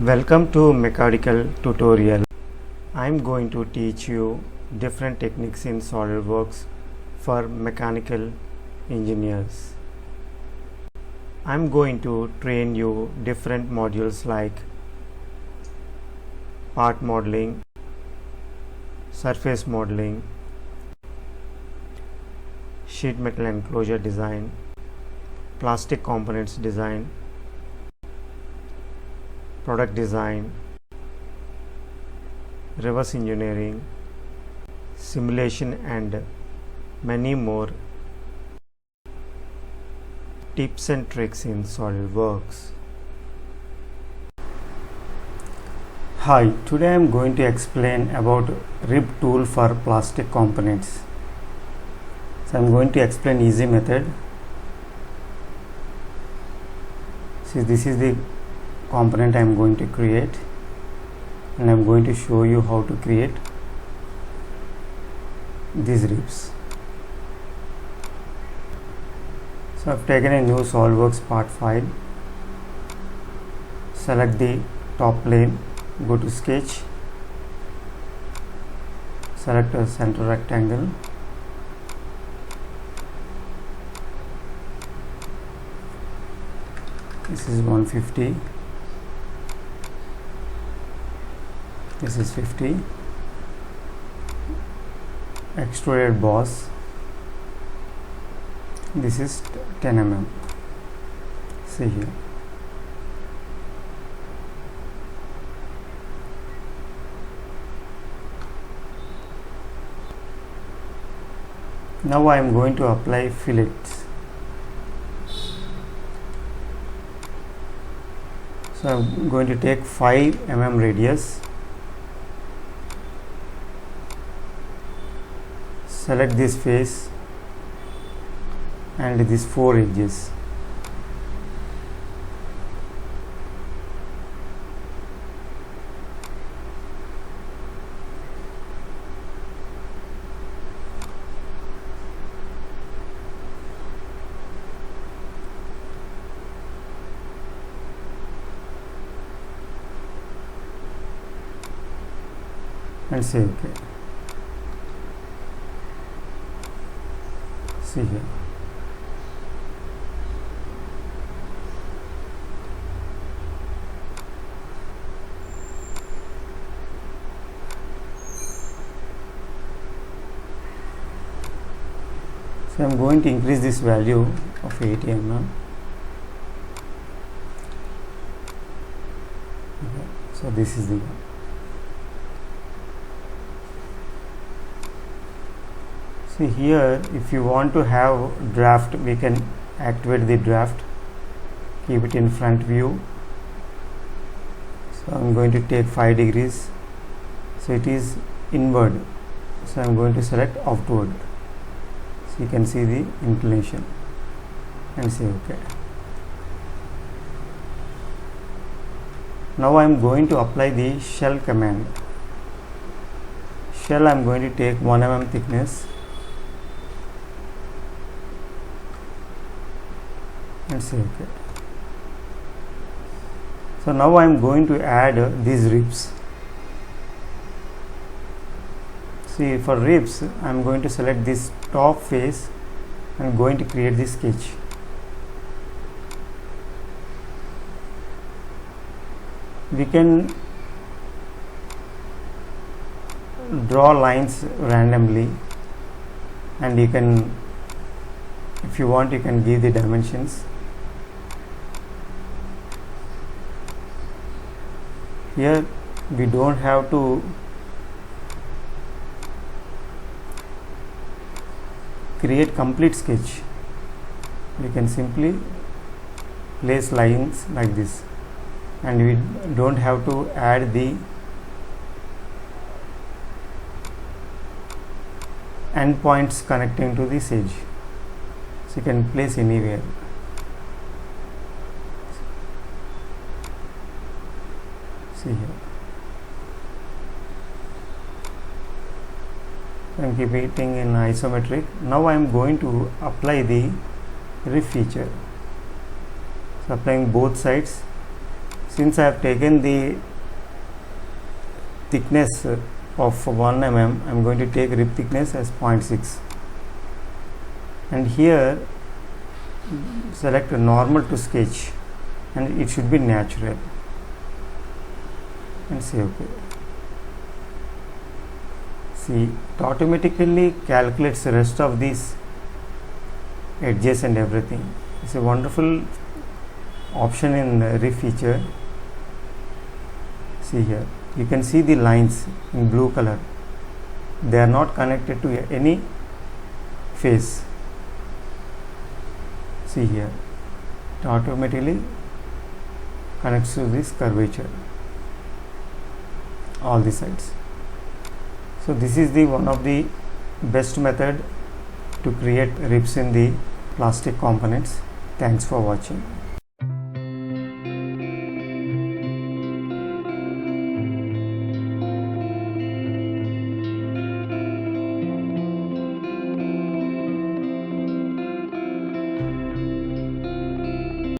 Welcome to mechanical tutorial. I am going to teach you different techniques in Solidworks for mechanical engineers. I am going to train you different modules like part modeling, surface modeling, sheet metal enclosure design, plastic components design, product design, reverse engineering, simulation, and many more tips and tricks in Solidworks. Hi, today I am going to explain about rib tool for plastic components. So I am going to explain easy method. See, this is the component I am going to create, and I am going to show you how to create these ribs. So I have taken a new Solidworks part file, select the top plane, go to sketch, select a center rectangle, this is 150, this is 50, extruded boss, this is 10 mm. See here. Now I am going to apply fillets. So I am going to take 5 mm radius, select this face and these 4 edges. And say OK. See here. So I am going to increase this value of 80 mm. Okay. So this is the one. See here, if you want to have draft, we can activate the draft, keep it in front view. So I am going to take 5 degrees, so it is inward, so I am going to select outward, so you can see the inclination, and say OK. Now I am going to apply the shell command. Shell I am going to take 1 mm thickness and say OK. So now I am going to add these ribs. See, for ribs I am going to select this top face and going to create this sketch. We can draw lines randomly, and you can, if you want, you can give the dimensions. Here we don't have to create complete sketch. We can simply place lines like this, and we don't have to add the endpoints connecting to this edge. So you can place anywhere. See here. I am keeping in isometric. Now I am going to apply the rib feature. So applying both sides. Since I have taken the thickness of 1 mm, I am going to take rib thickness as 0.6, and here select normal to sketch, and it should be natural, and say OK. See, it automatically calculates the rest of these edges and everything. It's a wonderful option in rib feature. See here, you can see the lines in blue color. They are not connected to any face. See here, it automatically connects to this curvature, all the sides. So this is the one of the best method to create ribs in the plastic components. Thanks for watching.